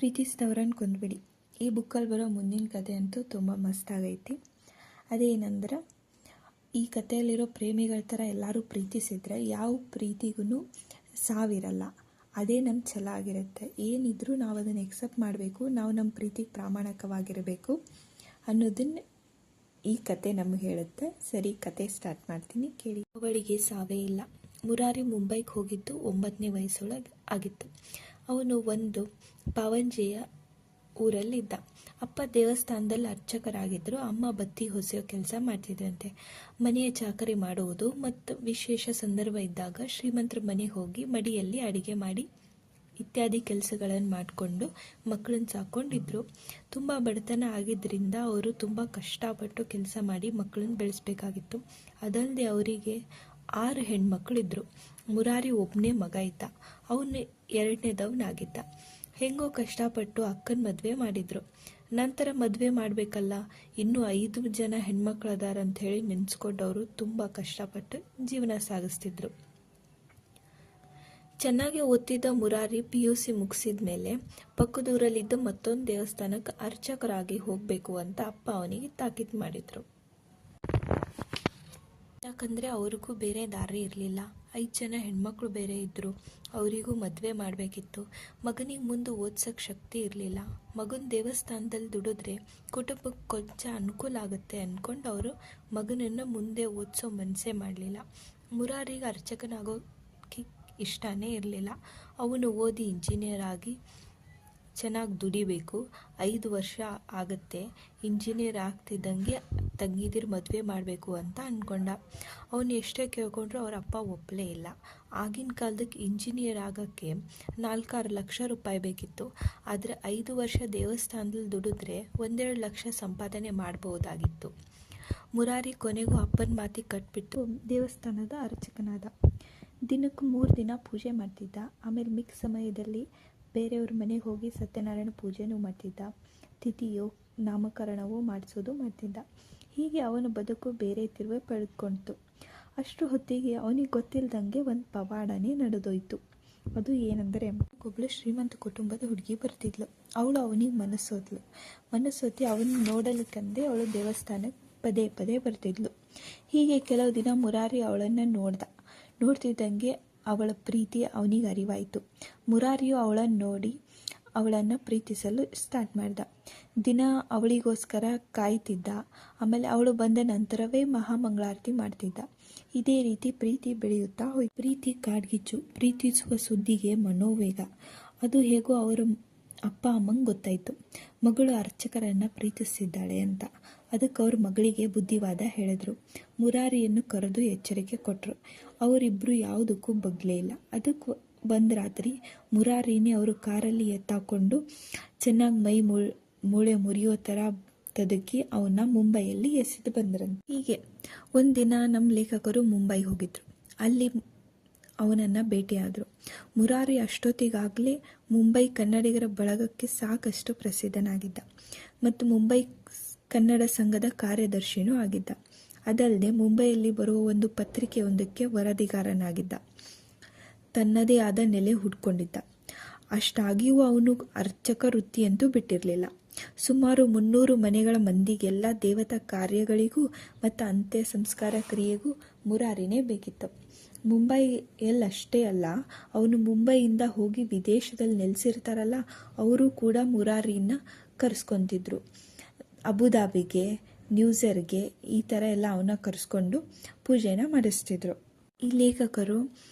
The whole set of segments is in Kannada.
ಪ್ರೀತಿಸಿದವರನ್ನು ಕೊಂದ್ಬಿಡಿ. ಈ ಬುಕ್ಕಲ್ಲಿ ಬರೋ ಮುಂದಿನ ಕತೆ ಅಂತೂ ತುಂಬ ಮಸ್ತಾಗೈತಿ. ಅದೇನಂದ್ರೆ, ಈ ಕಥೆಯಲ್ಲಿರೋ ಪ್ರೇಮಿಗಳ ಥರ ಎಲ್ಲರೂ ಪ್ರೀತಿಸಿದ್ರೆ ಯಾವ ಪ್ರೀತಿಗೂ ಸಾವಿರಲ್ಲ. ಅದೇ ನಮ್ಮ ಛಲ ಆಗಿರುತ್ತೆ. ಏನಿದ್ರೂ ನಾವು ಅದನ್ನು ಎಕ್ಸೆಪ್ಟ್ ಮಾಡಬೇಕು, ನಾವು ನಮ್ಮ ಪ್ರೀತಿಗೆ ಪ್ರಾಮಾಣಿಕವಾಗಿರಬೇಕು ಅನ್ನೋದನ್ನು ಈ ಕತೆ ನಮಗೆ ಹೇಳುತ್ತೆ. ಸರಿ, ಕತೆ ಸ್ಟಾರ್ಟ್ ಮಾಡ್ತೀನಿ, ಕೇಳಿ. ಅವಳಿಗೆ ಸಾವೇ ಇಲ್ಲ. ಮುರಾರಿ ಮುಂಬೈಗೆ ಹೋಗಿದ್ದು 9ನೇ ವಯಸ್ಸೊಳಗೆ ಆಗಿತ್ತು. ಅವನು ಒಂದು ಪಾವಂಜೆಯ ಊರಲ್ಲಿದ್ದ. ಅಪ್ಪ ದೇವಸ್ಥಾನದಲ್ಲಿ ಅರ್ಚಕರಾಗಿದ್ದರು. ಅಮ್ಮ ಬತ್ತಿ ಹೊಸೆಯೋ ಕೆಲಸ ಮಾಡ್ತಿದ್ರಂತೆ. ಮನೆಯ ಚಾಕರಿ ಮಾಡುವುದು ಮತ್ತು ವಿಶೇಷ ಸಂದರ್ಭ ಇದ್ದಾಗ ಶ್ರೀಮಂತರ ಮನೆಗೆ ಹೋಗಿ ಮಡಿಯಲ್ಲಿ ಅಡಿಗೆ ಮಾಡಿ ಇತ್ಯಾದಿ ಕೆಲಸಗಳನ್ನು ಮಾಡಿಕೊಂಡು ಮಕ್ಕಳನ್ನ ಸಾಕೊಂಡಿದ್ರು. ತುಂಬ ಬಡತನ ಆಗಿದ್ದರಿಂದ ಅವರು ತುಂಬ ಕಷ್ಟಪಟ್ಟು ಕೆಲಸ ಮಾಡಿ ಮಕ್ಕಳನ್ನ ಬೆಳೆಸಬೇಕಾಗಿತ್ತು. ಅದಲ್ಲದೆ ಅವರಿಗೆ 6 ಹೆಣ್ಮಕ್ಳಿದ್ರು. ಮುರಾರಿ ಒಬ್ಬನೇ ಮಗ ಇದ್ದ. ಅವನು 2ನೇದವನಾಗಿದ್ದ. ಹೆಂಗೋ ಕಷ್ಟಪಟ್ಟು ಅಕ್ಕನ ಮದುವೆ ಮಾಡಿದ್ರು. ನಂತರ ಮದುವೆ ಮಾಡಬೇಕಲ್ಲ, ಇನ್ನೂ 5 ಜನ ಹೆಣ್ಮಕ್ಳದಾರಂತ ಹೇಳಿ ನೆನೆಸ್ಕೊಂಡವರು ತುಂಬ ಕಷ್ಟಪಟ್ಟು ಜೀವನ ಸಾಗಿಸ್ತಿದ್ರು. ಚೆನ್ನಾಗಿ ಓದ್ತಿದ್ದ ಮುರಾರಿ PUC ಮುಗಿಸಿದ ಮೇಲೆ ಪಕ್ಕದೂರಲ್ಲಿದ್ದ ಮತ್ತೊಂದು ದೇವಸ್ಥಾನಕ್ಕೆ ಅರ್ಚಕರಾಗಿ ಹೋಗಬೇಕು ಅಂತ ಅಪ್ಪ ಅವನಿಗೆ ತಾಕೀತು ಮಾಡಿದ್ರು. ಯಾಕಂದರೆ ಅವ್ರಿಗೂ ಬೇರೆ ದಾರಿ ಇರಲಿಲ್ಲ. 5 ಜನ ಹೆಣ್ಮಕ್ಳು ಬೇರೆ ಇದ್ದರು. ಅವರಿಗೂ ಮದುವೆ ಮಾಡಬೇಕಿತ್ತು. ಮಗನಿಗೆ ಮುಂದೆ ಓದ್ಸೋಕ್ಕೆ ಶಕ್ತಿ ಇರಲಿಲ್ಲ. ಮಗನ ದೇವಸ್ಥಾನದಲ್ಲಿ ದುಡಿದ್ರೆ ಕುಟುಂಬಕ್ಕೆ ಕೊಂಚ ಅನುಕೂಲ ಆಗುತ್ತೆ ಅಂದ್ಕೊಂಡು ಅವರು ಮಗನನ್ನು ಮುಂದೆ ಓದಿಸೋ ಮನಸ್ಸೇ ಮಾಡಲಿಲ್ಲ. ಮುರಾರಿಗೆ ಅರ್ಚಕನಾಗೋಕ್ಕೆ ಇಷ್ಟನೇ ಇರಲಿಲ್ಲ. ಅವನು ಓದಿ ಇಂಜಿನಿಯರ್ ಆಗಿ ಚೆನ್ನಾಗಿ ದುಡಿಬೇಕು. 5 ವರ್ಷ ಆಗುತ್ತೆ. ಇಂಜಿನಿಯರ್ ಆಗ್ತಿದ್ದಂಗೆ ತಂಗಿದಿರು ಮದುವೆ ಮಾಡಬೇಕು ಅಂತ ಅಂದ್ಕೊಂಡ. ಅವನು ಎಷ್ಟೇ ಕೇಳ್ಕೊಂಡ್ರು ಅವ್ರ ಅಪ್ಪ ಒಪ್ಪಲೇ ಇಲ್ಲ. ಆಗಿನ ಕಾಲದಕ್ಕೆ ಇಂಜಿನಿಯರ್ ಆಗೋಕ್ಕೆ 4-6 ಲಕ್ಷ ರೂಪಾಯಿ ಬೇಕಿತ್ತು. ಆದರೆ 5 ವರ್ಷ ದೇವಸ್ಥಾನದಲ್ಲಿ ದುಡಿದ್ರೆ 1-2 ಲಕ್ಷ ಸಂಪಾದನೆ ಮಾಡ್ಬೋದಾಗಿತ್ತು. ಮುರಾರಿ ಕೊನೆಗೂ ಅಪ್ಪನ ಮಾತಿಗೆ ಕಟ್ಬಿಟ್ಟು ದೇವಸ್ಥಾನದ ಅರ್ಚಕನಾದ. ದಿನಕ್ಕೆ 3 ದಿನ ಪೂಜೆ ಮಾಡ್ತಿದ್ದ. ಆಮೇಲೆ ಮಿಕ್ಕ ಸಮಯದಲ್ಲಿ ಬೇರೆಯವ್ರ ಮನೆಗೆ ಹೋಗಿ ಸತ್ಯನಾರಾಯಣ ಪೂಜೆನೂ ಮಾಡ್ತಿದ್ದ. ತಿಥಿಯೋ ನಾಮಕರಣವೋ ಮಾಡಿಸೋದು ಮಾಡ್ತಿದ್ದ. ಹೀಗೆ ಅವನ ಬದುಕು ಬೇರೆ ತಿರುವೆ ಪಡೆದುಕೊಂಡಿತು. ಅಷ್ಟು ಹೊತ್ತಿಗೆ ಅವನಿಗೆ ಗೊತ್ತಿಲ್ಲದಂಗೆ ಒಂದು ಪವಾಡನೇ ನಡೆದೋಯ್ತು. ಅದು ಏನಂದರೆ, ಒಬ್ಬಳು ಶ್ರೀಮಂತ ಕುಟುಂಬದ ಹುಡುಗಿ ಬರ್ತಿದ್ಲು. ಅವಳು ಅವನಿಗೆ ಮನಸ್ಸೋತಿ ಅವನು ನೋಡಲಿಕ್ಕಂದೇ ಅವಳು ದೇವಸ್ಥಾನಕ್ಕೆ ಪದೇ ಪದೇ ಬರ್ತಿದ್ಲು. ಹೀಗೆ ಕೆಲವು ದಿನ ಮುರಾರಿ ಅವಳನ್ನು ನೋಡ್ತಿದ್ದಂಗೆ ಅವಳ ಪ್ರೀತಿ ಅವನಿಗೆ ಅರಿವಾಯಿತು. ಮುರಾರಿಯು ಅವಳನ್ನು ನೋಡಿ ಅವಳನ್ನು ಪ್ರೀತಿಸಲು ಸ್ಟಾರ್ಟ್ ಮಾಡ್ದ. ದಿನ ಅವಳಿಗೋಸ್ಕರ ಕಾಯ್ತಿದ್ದ. ಆಮೇಲೆ ಅವಳು ಬಂದ ನಂತರವೇ ಮಹಾಮಂಗಳಾರತಿ ಮಾಡ್ತಿದ್ದ. ಇದೇ ರೀತಿ ಪ್ರೀತಿ ಬೆಳೆಯುತ್ತಾ ಹೋಯ್ತು. ಪ್ರೀತಿ ಕಾಡ್ಗಿಚ್ಚು. ಪ್ರೀತಿಸುವ ಸುದ್ದಿಗೆ ಮನೋವೇಗ. ಅದು ಹೇಗೋ ಅವರ ಅಪ್ಪ ಅಮ್ಮಂಗೆ ಗೊತ್ತಾಯಿತು, ಮಗಳು ಅರ್ಚಕರನ್ನು ಪ್ರೀತಿಸಿದ್ದಾಳೆ ಅಂತ. ಅದಕ್ಕೆ ಅವ್ರ ಮಗಳಿಗೆ ಬುದ್ಧಿವಾದ ಹೇಳಿದ್ರು. ಮುರಾರಿಯನ್ನು ಕರೆದು ಎಚ್ಚರಿಕೆ ಕೊಟ್ಟರು. ಅವರಿಬ್ಬರು ಯಾವುದಕ್ಕೂ ಬಗ್ಲೇ ಇಲ್ಲ. ಅದಕ್ಕೆ ಬಂದ ರಾತ್ರಿ ಮುರಾರಿನೇ ಅವರು ಕಾರಲ್ಲಿ ಎತ್ತಾಕೊಂಡು ಚೆನ್ನಾಗಿ ಮೈ ಮೂಳೆ ಮುರಿಯೋ ಥರ ತದುಕಿ ಅವನ್ನ ಮುಂಬೈಯಲ್ಲಿ ಎಸೆದು ಬಂದ್ರಂತೆ. ಹೀಗೆ ಒಂದಿನ ನಮ್ಮ ಲೇಖಕರು ಮುಂಬೈಗೆ ಹೋಗಿದ್ರು. ಅಲ್ಲಿ ಅವನನ್ನು ಭೇಟಿಯಾದರು. ಮುರಾರಿ ಅಷ್ಟೊತ್ತಿಗಾಗಲೇ ಮುಂಬೈ ಕನ್ನಡಿಗರ ಬಳಗಕ್ಕೆ ಸಾಕಷ್ಟು ಪ್ರಸಿದ್ಧನಾಗಿದ್ದ ಮತ್ತು ಮುಂಬೈ ಕನ್ನಡ ಸಂಘದ ಕಾರ್ಯದರ್ಶಿನೂ ಆಗಿದ್ದ. ಅದಲ್ಲದೆ ಮುಂಬೈಯಲ್ಲಿ ಬರುವ ಒಂದು ಪತ್ರಿಕೆಯೊಂದಕ್ಕೆ ವರದಿಗಾರನಾಗಿದ್ದ. ತನ್ನದೇ ಆದ ನೆಲೆ ಹುಡ್ಕೊಂಡಿದ್ದ. ಅಷ್ಟಾಗಿಯೂ ಅವನು ಅರ್ಚಕ ವೃತ್ತಿಯಂತೂ ಬಿಟ್ಟಿರಲಿಲ್ಲ. ಸುಮಾರು 300 ಮನೆಗಳ ಮಂದಿಗೆಲ್ಲ ದೇವತಾ ಕಾರ್ಯಗಳಿಗೂ ಮತ್ತು ಅಂತ್ಯ ಸಂಸ್ಕಾರ ಕ್ರಿಯೆಗೂ ಮುರಾರಿನೇ ಬೇಕಿತ್ತು. ಮುಂಬೈಯಲ್ಲಷ್ಟೇ ಅಲ್ಲ, ಅವನು ಮುಂಬೈಯಿಂದ ಹೋಗಿ ವಿದೇಶದಲ್ಲಿ ನೆಲೆಸಿರ್ತಾರಲ್ಲ, ಅವರು ಕೂಡ ಮುರಾರಿನ ಕರೆಸ್ಕೊತಿದ್ರು. ಅಬುದಾಬಿಗೆ, ನ್ಯೂಜರ್ಗೆ ಈ ಥರ ಎಲ್ಲ ಅವನ್ನ ಕರೆಸ್ಕೊಂಡು ಪೂಜೆನ ಮಾಡಿಸ್ತಿದ್ರು. ಈ ಲೇಖಕರು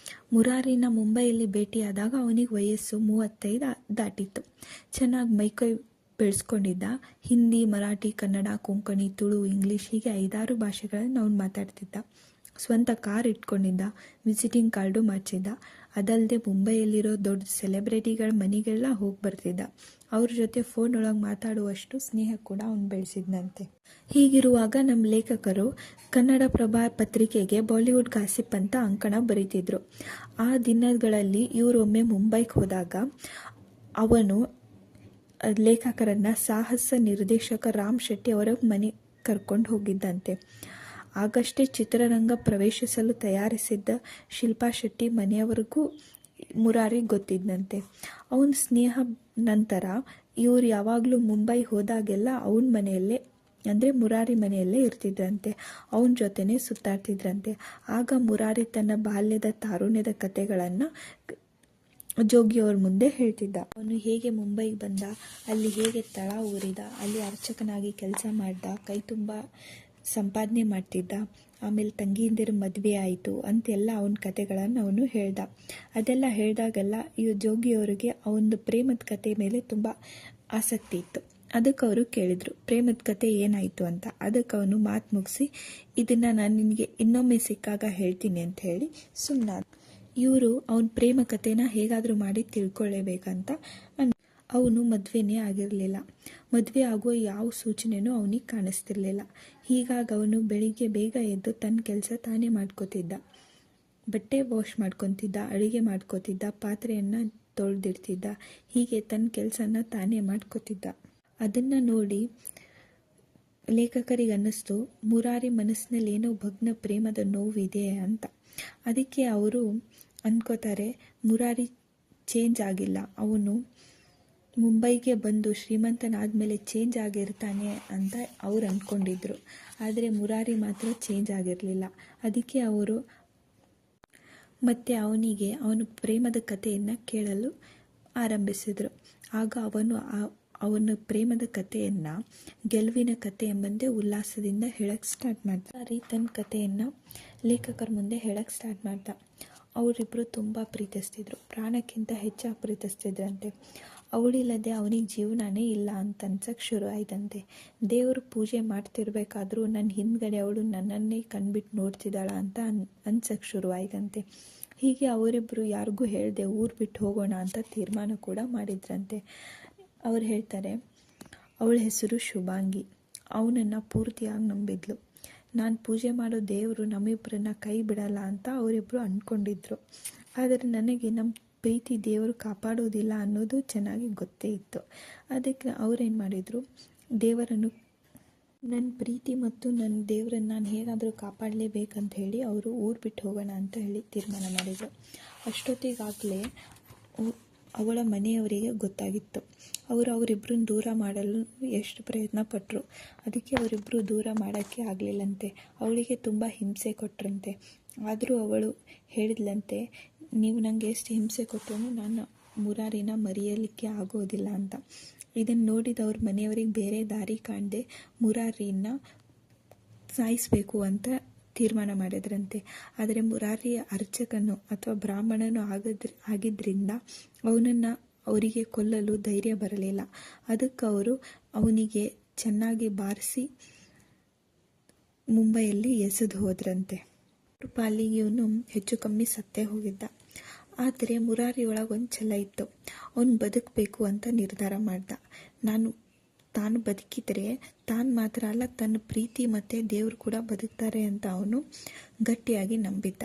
ಮುರಾರಿನ ಮುಂಬೈಯಲ್ಲಿ ಭೇಟಿಯಾದಾಗ ಅವನಿಗೆ ವಯಸ್ಸು 35 ದಾಟಿತ್ತು. ಚೆನ್ನಾಗಿ ಮೈಕೈ ಬೆಳೆಸ್ಕೊಂಡಿದ್ದ. ಹಿಂದಿ, ಮರಾಠಿ, ಕನ್ನಡ, ಕೊಂಕಣಿ, ತುಳು, ಇಂಗ್ಲೀಷ್ ಹೀಗೆ 5-6 ಭಾಷೆಗಳನ್ನು ಅವನು ಮಾತಾಡ್ತಿದ್ದ. ಸ್ವಂತ ಕಾರ್ ಇಟ್ಕೊಂಡಿದ್ದ. ವಿಸಿಟಿಂಗ್ ಕಾರ್ಡು ಮಾಡಿಸಿದ್ದ. ಅದಲ್ಲದೆ ಮುಂಬೈಯಲ್ಲಿರೋ ದೊಡ್ಡ ಸೆಲೆಬ್ರಿಟಿಗಳ ಮನೆಗೆಲ್ಲ ಹೋಗಿ ಬರ್ತಿದ್ದ. ಅವ್ರ ಜೊತೆ ಫೋನ್ ಒಳಗೆ ಮಾತಾಡುವಷ್ಟು ಸ್ನೇಹ ಕೂಡ ಅವನು ಬೆಳೆಸಿದ್ನಂತೆ. ಹೀಗಿರುವಾಗ ನಮ್ಮ ಲೇಖಕರು ಕನ್ನಡಪ್ರಭ ಪತ್ರಿಕೆಗೆ ಬಾಲಿವುಡ್ ಗಾಸಿಪ್ ಅಂತ ಅಂಕಣ ಬರೀತಿದ್ರು. ಆ ದಿನಗಳಲ್ಲಿ ಇವರೊಮ್ಮೆ ಮುಂಬೈಗೆ ಹೋದಾಗ ಅವನು ಲೇಖಕರನ್ನು ಸಾಹಸ ನಿರ್ದೇಶಕ ರಾಮ್ ಶೆಟ್ಟಿ ಅವರ ಮನೆ ಕರ್ಕೊಂಡು ಹೋಗಿದ್ದಂತೆ. ಆಗಷ್ಟೇ ಚಿತ್ರರಂಗ ಪ್ರವೇಶಿಸಲು ತಯಾರಿಸಿದ್ದ ಶಿಲ್ಪಾ ಶೆಟ್ಟಿ ಮನೆಯವರಿಗೂ ಮುರಾರಿ ಗೊತ್ತಿದ್ದಂತೆ. ಅವನ ಸ್ನೇಹ ನಂತರ ಇವ್ರು ಯಾವಾಗಲೂ ಮುಂಬೈ ಹೋದಾಗೆಲ್ಲ ಅವನ ಮನೆಯಲ್ಲೇ ಅಂದರೆ ಮುರಾರಿ ಮನೆಯಲ್ಲೇ ಇರ್ತಿದ್ರಂತೆ, ಅವನ ಜೊತೆನೇ ಸುತ್ತಾಡ್ತಿದ್ರಂತೆ. ಆಗ ಮುರಾರಿ ತನ್ನ ಬಾಲ್ಯದ ತಾರುಣ್ಯದ ಕಥೆಗಳನ್ನು ಜೋಗಿಯವ್ರ ಮುಂದೆ ಹೇಳ್ತಿದ್ದ. ಅವನು ಹೇಗೆ ಮುಂಬೈಗೆ ಬಂದ, ಅಲ್ಲಿ ಹೇಗೆ ತಳ ಊರಿದ, ಅಲ್ಲಿ ಅರ್ಚಕನಾಗಿ ಕೆಲಸ ಮಾಡ್ದ, ಕೈ ತುಂಬ ಸಂಪಾದನೆ ಮಾಡ್ತಿದ್ದ, ಆಮೇಲೆ ತಂಗಿಯಂದಿರ ಮದುವೆ ಆಯಿತು ಅಂತೆಲ್ಲ ಅವನ ಕತೆಗಳನ್ನು ಅವನು ಹೇಳ್ದ. ಅದೆಲ್ಲ ಹೇಳಿದಾಗೆಲ್ಲ ಈ ಜೋಗಿಯವರಿಗೆ ಅವನ ಪ್ರೇಮದ ಕತೆ ಮೇಲೆ ತುಂಬ ಆಸಕ್ತಿ ಇತ್ತು. ಅದಕ್ಕೆ ಅವರು ಕೇಳಿದರು, ಪ್ರೇಮದ ಕತೆ ಏನಾಯಿತು ಅಂತ. ಅದಕ್ಕೆ ಅವನು ಮಾತು ಮುಗಿಸಿ, ಇದನ್ನು ನಾನು ನಿನಗೆ ಇನ್ನೊಮ್ಮೆ ಸಿಕ್ಕಾಗ ಹೇಳ್ತೀನಿ ಅಂತ ಹೇಳಿ ಸುಮ್ಮನಾದ. ಇವರು ಅವನ ಪ್ರೇಮ ಕಥೆನ ಹೇಗಾದರೂ ಮಾಡಿ ತಿಳ್ಕೊಳ್ಳೇಬೇಕಂತ ಅವನು ಮದುವೆನೇ ಆಗಿರಲಿಲ್ಲ. ಮದುವೆ ಆಗುವ ಯಾವ ಸೂಚನೆಯೂ ಅವನಿಗೆ ಕಾಣಿಸ್ತಿರ್ಲಿಲ್ಲ. ಹೀಗಾಗಿ ಅವನು ಬೆಳಿಗ್ಗೆ ಬೇಗ ಎದ್ದು ತನ್ನ ಕೆಲಸ ತಾನೇ ಮಾಡ್ಕೋತಿದ್ದ. ಬಟ್ಟೆ ವಾಶ್ ಮಾಡ್ಕೊತಿದ್ದ, ಅಡುಗೆ ಮಾಡ್ಕೋತಿದ್ದ, ಪಾತ್ರೆಯನ್ನು ತೊಳೆದಿಡ್ತಿದ್ದ. ಹೀಗೆ ತನ್ನ ಕೆಲಸನ ತಾನೇ ಮಾಡ್ಕೋತಿದ್ದ. ಅದನ್ನು ನೋಡಿ ಲೇಖಕರಿಗೆ ಅನ್ನಿಸ್ತು, ಮುರಾರಿ ಮನಸ್ಸಿನಲ್ಲಿ ಏನೋ ಭಗ್ನ ಪ್ರೇಮದ ನೋವಿದೆ ಅಂತ. ಅದಕ್ಕೆ ಅವರು ಅಂದ್ಕೋತಾರೆ, ಮುರಾರಿ ಚೇಂಜ್ ಆಗಿಲ್ಲ, ಅವನು ಮುಂಬೈಗೆ ಬಂದು ಶ್ರೀಮಂತನಾದ ಮೇಲೆ ಚೇಂಜ್ ಆಗಿರ್ತಾನೆ ಅಂತ ಅವ್ರು ಅಂದ್ಕೊಂಡಿದ್ರು. ಆದರೆ ಮುರಾರಿ ಮಾತ್ರ ಚೇಂಜ್ ಆಗಿರಲಿಲ್ಲ. ಅದಕ್ಕೆ ಅವರು ಮತ್ತೆ ಅವನಿಗೆ ಅವನ ಪ್ರೇಮದ ಕಥೆಯನ್ನು ಕೇಳಲು ಆರಂಭಿಸಿದರು. ಆಗ ಅವನ ಪ್ರೇಮದ ಕಥೆಯನ್ನು ಗೆಲುವಿನ ಕಥೆ ಎಂಬಂತೆ ಉಲ್ಲಾಸದಿಂದ ಹೇಳಕ್ಕೆ ಸ್ಟಾರ್ಟ್ ಮಾಡ್ದ. ತನ್ನ ಕಥೆಯನ್ನು ಲೇಖಕರ ಮುಂದೆ ಹೇಳಕ್ಕೆ ಸ್ಟಾರ್ಟ್ ಮಾಡ್ದ. ಅವರಿಬ್ಬರು ತುಂಬ ಪ್ರೀತಿಸ್ತಿದ್ರು, ಪ್ರಾಣಕ್ಕಿಂತ ಹೆಚ್ಚಾಗಿ ಪ್ರೀತಿಸ್ತಿದ್ರಂತೆ. ಅವಳಿಲ್ಲದೆ ಅವನಿಗೆ ಜೀವನನೇ ಇಲ್ಲ ಅಂತ ಅನ್ಸಕ್ಕೆ ಶುರು ಆಯ್ತಂತೆ. ದೇವರು ಪೂಜೆ ಮಾಡ್ತಿರ್ಬೇಕಾದ್ರೂ ನನ್ನ ಹಿಂದ್ಗಡೆ ಅವಳು ನನ್ನನ್ನೇ ಕಣ್ಬಿಟ್ಟು ನೋಡ್ತಿದ್ದಾಳ ಅಂತ ಅನ್ಸಕ್ಕೆ ಶುರು ಆಯ್ತಂತೆ. ಹೀಗೆ ಅವರಿಬ್ಬರು ಯಾರಿಗೂ ಹೇಳದೆ ಊರು ಬಿಟ್ಟು ಹೋಗೋಣ ಅಂತ ತೀರ್ಮಾನ ಕೂಡ ಮಾಡಿದ್ರಂತೆ. ಅವ್ರು ಹೇಳ್ತಾರೆ, ಅವಳ ಹೆಸರು ಶುಭಾಂಗಿ. ಅವನನ್ನು ಪೂರ್ತಿಯಾಗಿ ನಂಬಿದ್ಲು. ನಾನು ಪೂಜೆ ಮಾಡೋ ದೇವರು ನಮ್ಮಿಬ್ಬರನ್ನ ಕೈ ಬಿಡಲ್ಲ ಅಂತ ಅವರಿಬ್ಬರು ಅಂದ್ಕೊಂಡಿದ್ರು. ಆದರೆ ನನಗೆ ನಮ್ಮ ಪ್ರೀತಿ ದೇವರು ಕಾಪಾಡೋದಿಲ್ಲ ಅನ್ನೋದು ಚೆನ್ನಾಗಿ ಗೊತ್ತೇ ಇತ್ತು. ಅದಕ್ಕೆ ಅವರೇನು ಮಾಡಿದರು, ದೇವರನ್ನು ನನ್ನ ಪ್ರೀತಿ ಮತ್ತು ನನ್ನ ದೇವರನ್ನು ನಾನು ಹೇಗಾದರೂ ಕಾಪಾಡಲೇಬೇಕಂತ ಹೇಳಿ ಅವರು ಊರು ಬಿಟ್ಟು ಹೋಗೋಣ ಅಂತ ಹೇಳಿ ತೀರ್ಮಾನ ಮಾಡಿದರು. ಅಷ್ಟೊತ್ತಿಗಾಗಲೇ ಅವಳ ಮನೆಯವರಿಗೆ ಗೊತ್ತಾಗಿತ್ತು. ಅವರಿಬ್ಬರನ್ನ ದೂರ ಮಾಡಲು ಎಷ್ಟು ಪ್ರಯತ್ನ ಪಟ್ಟರು. ಅದಕ್ಕೆ ಅವರಿಬ್ಬರು ದೂರ ಮಾಡೋಕ್ಕೆ ಆಗಲಿಲ್ಲಂತೆ. ಅವಳಿಗೆ ತುಂಬ ಹಿಂಸೆ ಕೊಟ್ಟರಂತೆ. ಆದರೂ ಅವಳು ಹೇಳಿದ್ಲಂತೆ, ನೀವು ನನಗೆ ಎಷ್ಟು ಹಿಂಸೆ ಕೊಟ್ಟರು ನಾನು ಮುರಾರಿನ ಮರೆಯಲಿಕ್ಕೆ ಆಗೋದಿಲ್ಲ ಅಂತ. ಇದನ್ನು ನೋಡಿದವ್ರ ಮನೆಯವರಿಗೆ ಬೇರೆ ದಾರಿ ಕಾಣದೆ ಮುರಾರಿನ ಸಾಯಿಸಬೇಕು ಅಂತ ತೀರ್ಮಾನ ಮಾಡಿದ್ರಂತೆ. ಆದರೆ ಮುರಾರಿಯ ಅರ್ಚಕನು ಅಥವಾ ಬ್ರಾಹ್ಮಣನು ಆಗಿದ್ದರಿಂದ ಅವನನ್ನು ಅವರಿಗೆ ಕೊಲ್ಲಲು ಧೈರ್ಯ ಬರಲಿಲ್ಲ. ಅದಕ್ಕೆ ಅವರು ಅವನಿಗೆ ಚೆನ್ನಾಗಿ ಬಾರಿಸಿ ಮುಂಬೈಯಲ್ಲಿ ಎಸೆದು ಹೋದ್ರಂತೆ. ಪಾಲಿಗೆ ಇವನು ಹೆಚ್ಚು ಕಮ್ಮಿ ಸತ್ತೇ ಹೋಗಿದ್ದ. ಆದರೆ ಮುರಾರಿಯೊಳಗೊಂದು ಛಲ ಇತ್ತು. ಅವನು ಬದುಕಬೇಕು ಅಂತ ನಿರ್ಧಾರ ಮಾಡ್ದ. ತಾನು ಬದುಕಿದರೆ ತಾನು ಮಾತ್ರ ಅಲ್ಲ, ತನ್ನ ಪ್ರೀತಿ ಮತ್ತು ದೇವರು ಕೂಡ ಬದುಕ್ತಾರೆ ಅಂತ ಅವನು ಗಟ್ಟಿಯಾಗಿ ನಂಬಿದ್ದ.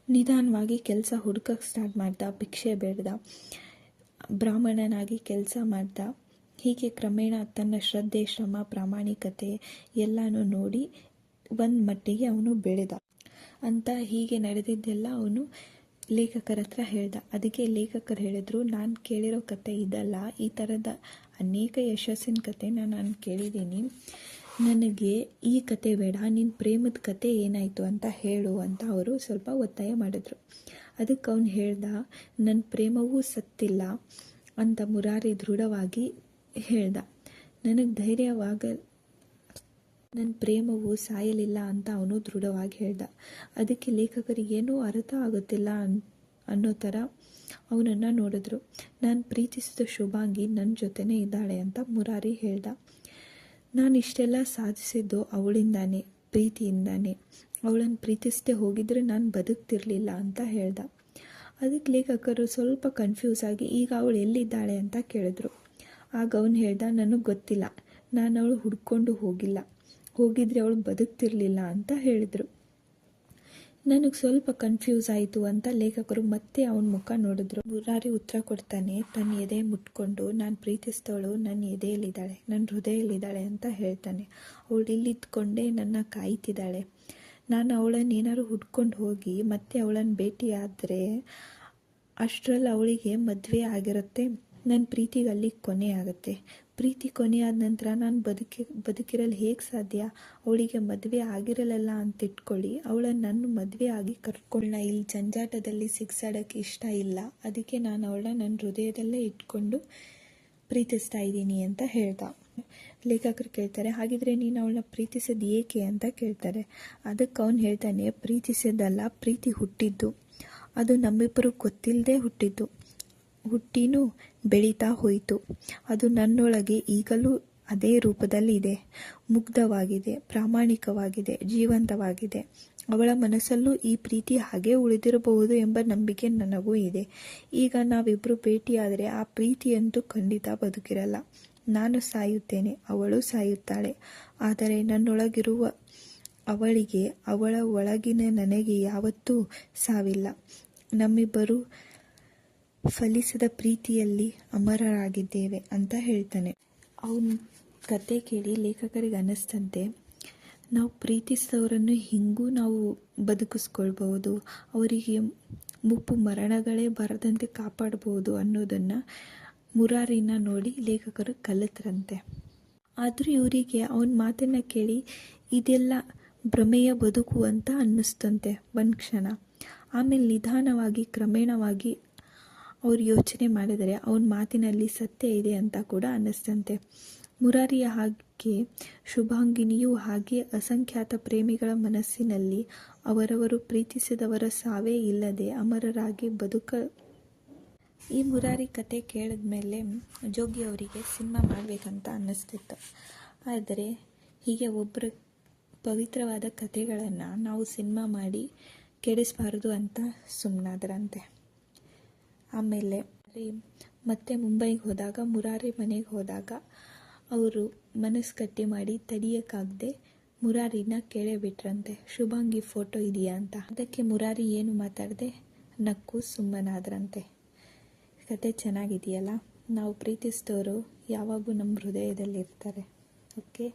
ನಿಧಾನವಾಗಿ ಕೆಲಸ ಹುಡುಕಕ್ಕೆ ಸ್ಟಾರ್ಟ್ ಮಾಡ್ದ. ಭಿಕ್ಷೆ ಬೇಡ್ದ, ಬ್ರಾಹ್ಮಣನಾಗಿ ಕೆಲಸ ಮಾಡ್ದ. ಹೀಗೆ ಕ್ರಮೇಣ ತನ್ನ ಶ್ರದ್ಧೆ, ಶ್ರಮ, ಪ್ರಾಮಾಣಿಕತೆ ಎಲ್ಲನೂ ನೋಡಿ ಒಂದು ಮಟ್ಟಿಗೆ ಅವನು ಬೆಳೆದ ಅಂತ. ಹೀಗೆ ನಡೆದಿದ್ದೆಲ್ಲ ಅವನು ಲೇಖಕರ ಹತ್ರ ಹೇಳ್ದ. ಅದಕ್ಕೆ ಲೇಖಕರು ಹೇಳಿದ್ರು, ನಾನು ಕೇಳಿರೋ ಕತೆ ಇದಲ್ಲ, ಈ ಥರದ ಅನೇಕ ಯಶಸ್ಸಿನ ಕಥೆನ ನಾನು ಕೇಳಿದ್ದೀನಿ, ನನಗೆ ಈ ಕತೆ ಬೇಡ, ನಿನ್ನ ಪ್ರೇಮದ ಕತೆ ಏನಾಯಿತು ಅಂತ ಹೇಳು ಅಂತ ಅವರು ಸ್ವಲ್ಪ ಒತ್ತಾಯ ಮಾಡಿದ್ರು. ಅದಕ್ಕೆ ಅವನು ಹೇಳ್ದ, ನನ್ನ ಪ್ರೇಮವೂ ಸತ್ತಿಲ್ಲ ಅಂತ ಮುರಾರಿ ದೃಢವಾಗಿ ಹೇಳ್ದ. ನನಗೆ ನನ್ನ ಪ್ರೇಮವು ಸಾಯಲಿಲ್ಲ ಅಂತ ಅವನು ದೃಢವಾಗಿ ಹೇಳ್ದ. ಅದಕ್ಕೆ ಲೇಖಕರಿಗೇನೂ ಅರ್ಥ ಆಗುತ್ತಿಲ್ಲ ಅನ್ನೋ ಥರ ಅವನನ್ನು ನೋಡಿದ್ರು. ನಾನು ಪ್ರೀತಿಸಿದ ಶುಭಾಂಗಿ ನನ್ನ ಜೊತೆನೇ ಇದ್ದಾಳೆ ಅಂತ ಮುರಾರಿ ಹೇಳ್ದ. ನಾನು ಇಷ್ಟೆಲ್ಲ ಸಾಧಿಸಿದ್ದು ಅವಳಿಂದಾನೇ, ಪ್ರೀತಿಯಿಂದಾನೇ. ಅವಳನ್ನು ಪ್ರೀತಿಸದೆ ಹೋಗಿದ್ರೆ ನಾನು ಬದುಕ್ತಿರ್ಲಿಲ್ಲ ಅಂತ ಹೇಳ್ದ. ಅದಕ್ಕೆ ಲೇಖಕರು ಸ್ವಲ್ಪ ಕನ್ಫ್ಯೂಸ್ ಆಗಿ, ಈಗ ಅವಳು ಎಲ್ಲಿದ್ದಾಳೆ ಅಂತ ಕೇಳಿದ್ರು. ಆಗ ಅವನು ಹೇಳ್ದ, ನನಗೆ ಗೊತ್ತಿಲ್ಲ, ನಾನು ಅವಳು ಹುಡ್ಕೊಂಡು ಹೋಗಿದ್ರೆ ಅವಳು ಬದುಕ್ತಿರ್ಲಿಲ್ಲ ಅಂತ ಹೇಳಿದರು. ನನಗೆ ಸ್ವಲ್ಪ ಕನ್ಫ್ಯೂಸ್ ಆಯಿತು ಅಂತ ಲೇಖಕರು ಮತ್ತೆ ಅವನ ಮುಖ ನೋಡಿದ್ರು. ಮುರಾರಿ ಉತ್ತರ ಕೊಡ್ತಾನೆ, ತನ್ನ ಎದೆ ಮುಟ್ಕೊಂಡು, ನಾನು ಪ್ರೀತಿಸಿದವಳು ನನ್ನ ಎದೆಯಲ್ಲಿದ್ದಾಳೆ, ನನ್ನ ಹೃದಯದಲ್ಲಿದ್ದಾಳೆ ಅಂತ ಹೇಳ್ತಾನೆ. ಅವಳು ಇಲ್ಲಿದ್ದುಕೊಂಡೇ ನನ್ನ ಕಾಯ್ತಿದ್ದಾಳೆ. ನಾನು ಅವಳನ್ನು ಏನಾದ್ರು ಹುಡ್ಕೊಂಡು ಹೋಗಿ ಮತ್ತೆ ಅವಳನ್ನು ಭೇಟಿ ಆದರೆ ಅಷ್ಟರಲ್ಲಿ ಅವಳಿಗೆ ಮದುವೆ ಆಗಿರುತ್ತೆ. ನನ್ನ ಪ್ರೀತಿಗೆ ಅಲ್ಲಿ ಕೊನೆ ಆಗುತ್ತೆ. ಪ್ರೀತಿ ಕೊನೆ ಆದ ನಂತರ ನಾನು ಬದುಕಿರಲು ಹೇಗೆ ಸಾಧ್ಯ? ಅವಳಿಗೆ ಮದುವೆ ಆಗಿರಲ್ಲ ಅಂತ ಇಟ್ಕೊಳ್ಳಿ, ಅವಳನ್ನು ನನ್ನ ಮದುವೆ ಆಗಿ ಕರ್ಕೊಳ್ಳ. ಇಲ್ಲಿ ಜಂಜಾಟದಲ್ಲಿ ಸಿಕ್ಸಾಡೋಕ್ಕೆ ಇಷ್ಟ ಇಲ್ಲ, ಅದಕ್ಕೆ ನಾನು ಅವಳನ್ನ ನನ್ನ ಹೃದಯದಲ್ಲೇ ಇಟ್ಕೊಂಡು ಪ್ರೀತಿಸ್ತಾ ಇದ್ದೀನಿ ಅಂತ ಹೇಳ್ದ. ಲೇಖಕರು ಕೇಳ್ತಾರೆ, ಹಾಗಿದ್ರೆ ನೀನು ಅವಳನ್ನ ಪ್ರೀತಿಸೋದು ಏಕೆ ಅಂತ ಕೇಳ್ತಾರೆ. ಅದಕ್ಕೆ ಅವನು ಹೇಳ್ತಾನೆ, ಪ್ರೀತಿಸೋದಲ್ಲ, ಪ್ರೀತಿ ಹುಟ್ಟಿದ್ದು ಅದು ನಮ್ಮಿಬ್ಬರು ಗೊತ್ತಿಲ್ಲದೆ ಹುಟ್ಟಿನೂ ಬೆಳೀತಾ ಹೋಯಿತು. ಅದು ನನ್ನೊಳಗೆ ಈಗಲೂ ಅದೇ ರೂಪದಲ್ಲಿ ಇದೆ, ಮುಗ್ಧವಾಗಿದೆ, ಪ್ರಾಮಾಣಿಕವಾಗಿದೆ, ಜೀವಂತವಾಗಿದೆ. ಅವಳ ಮನಸ್ಸಲ್ಲೂ ಈ ಪ್ರೀತಿ ಹಾಗೇ ಉಳಿದಿರಬಹುದು ಎಂಬ ನಂಬಿಕೆ ನನಗೂ ಇದೆ. ಈಗ ನಾವಿಬ್ಬರು ಭೇಟಿಯಾದರೆ ಆ ಪ್ರೀತಿಯಂತೂ ಖಂಡಿತ ಬದುಕಿರಲ್ಲ. ನಾನು ಸಾಯುತ್ತೇನೆ, ಅವಳು ಸಾಯುತ್ತಾಳೆ. ಆದರೆ ನನ್ನೊಳಗಿರುವ ಅವಳಿಗೆ, ಅವಳ ಒಳಗಿನ ನನಗೆ ಯಾವತ್ತೂ ಸಾವಿಲ್ಲ. ನಮ್ಮಿಬ್ಬರು ಫಲಿಸದ ಪ್ರೀತಿಯಲ್ಲಿ ಅಮರರಾಗಿದ್ದೇವೆ ಅಂತ ಹೇಳ್ತಾನೆ. ಅವನ ಕತೆ ಕೇಳಿ ಲೇಖಕರಿಗೆ ಅನ್ನಿಸ್ತಂತೆ, ನಾವು ಪ್ರೀತಿಸಿದವರನ್ನು ಹಿಂಗೂ ನಾವು ಬದುಕಿಸ್ಕೊಳ್ಬಹುದು, ಅವರಿಗೆ ಮುಪ್ಪು ಮರಣಗಳೇ ಬರದಂತೆ ಕಾಪಾಡ್ಬೋದು ಅನ್ನೋದನ್ನು ಮುರಾರಿನ ನೋಡಿ ಲೇಖಕರು ಕಲಿತರಂತೆ. ಆದರೂ ಇವರಿಗೆ ಅವನ ಮಾತನ್ನು ಕೇಳಿ ಇದೆಲ್ಲ ಭ್ರಮೆಯ ಬದುಕು ಅಂತ ಅನ್ನಿಸ್ತಂತೆ ಒಂದು ಕ್ಷಣ. ಆಮೇಲೆ ನಿಧಾನವಾಗಿ ಕ್ರಮೇಣವಾಗಿ ಅವ್ರು ಯೋಚನೆ ಮಾಡಿದರೆ ಅವನ ಮಾತಿನಲ್ಲಿ ಸತ್ಯ ಇದೆ ಅಂತ ಕೂಡ ಅನ್ನಿಸ್ತಂತೆ. ಮುರಾರಿಯ ಹಾಗೆ ಶುಭಾಂಗಿನಿಯೂ ಹಾಗೆ ಅಸಂಖ್ಯಾತ ಪ್ರೇಮಿಗಳ ಮನಸ್ಸಿನಲ್ಲಿ ಅವರವರು ಪ್ರೀತಿಸಿದವರ ಸಾವೇ ಇಲ್ಲದೆ ಅಮರರಾಗಿ ಈ ಮುರಾರಿ ಕತೆ ಕೇಳಿದ್ಮೇಲೆ ಜೋಗಿ ಅವರಿಗೆ ಸಿನಿಮಾ ಮಾಡಬೇಕಂತ ಅನ್ನಿಸ್ತಿತ್ತು. ಆದರೆ ಹೀಗೆ ಒಬ್ಬರ ಪವಿತ್ರವಾದ ಕತೆಗಳನ್ನು ನಾವು ಸಿನಿಮಾ ಮಾಡಿ ಕೆಡಿಸಬಾರ್ದು ಅಂತ ಸುಮ್ಮನಾದ್ರಂತೆ. ಆಮೇಲೆ ಮತ್ತೆ ಮುಂಬೈಗೆ ಹೋದಾಗ, ಮುರಾರಿ ಮನೆಗೆ ಹೋದಾಗ ಅವರು ಮನಸ್ಸು ಗಟ್ಟಿ ಮಾಡಿ ತಡಿಯೋಕ್ಕಾಗದೆ ಮುರಾರಿನ ಕೇಳೇ ಬಿಟ್ರಂತೆ, ಶುಭಾಂಗಿ ಫೋಟೋ ಇದೆಯಾ ಅಂತ. ಅದಕ್ಕೆ ಮುರಾರಿ ಏನು ಮಾತಾಡದೆ ನಕ್ಕು ಸುಮ್ಮನಾದ್ರಂತೆ. ಕತೆ ಚೆನ್ನಾಗಿದೆಯಲ್ಲ. ನಾವು ಪ್ರೀತಿಸಿದವರು ಯಾವಾಗೂ ನಮ್ಮ ಹೃದಯದಲ್ಲಿರ್ತಾರೆ. ಓಕೆ,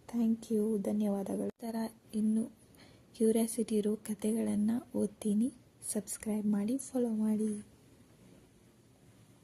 ಥ್ಯಾಂಕ್ ಯು, ಧನ್ಯವಾದಗಳು. ಈ ಥರ ಇನ್ನೂ ಕ್ಯೂರಿಯಾಸಿಟಿ ಇರೋ ಕತೆಗಳನ್ನು ಓದ್ತೀನಿ. ಸಬ್ಸ್ಕ್ರೈಬ್ ಮಾಡಿ, ಫಾಲೋ ಮಾಡಿ.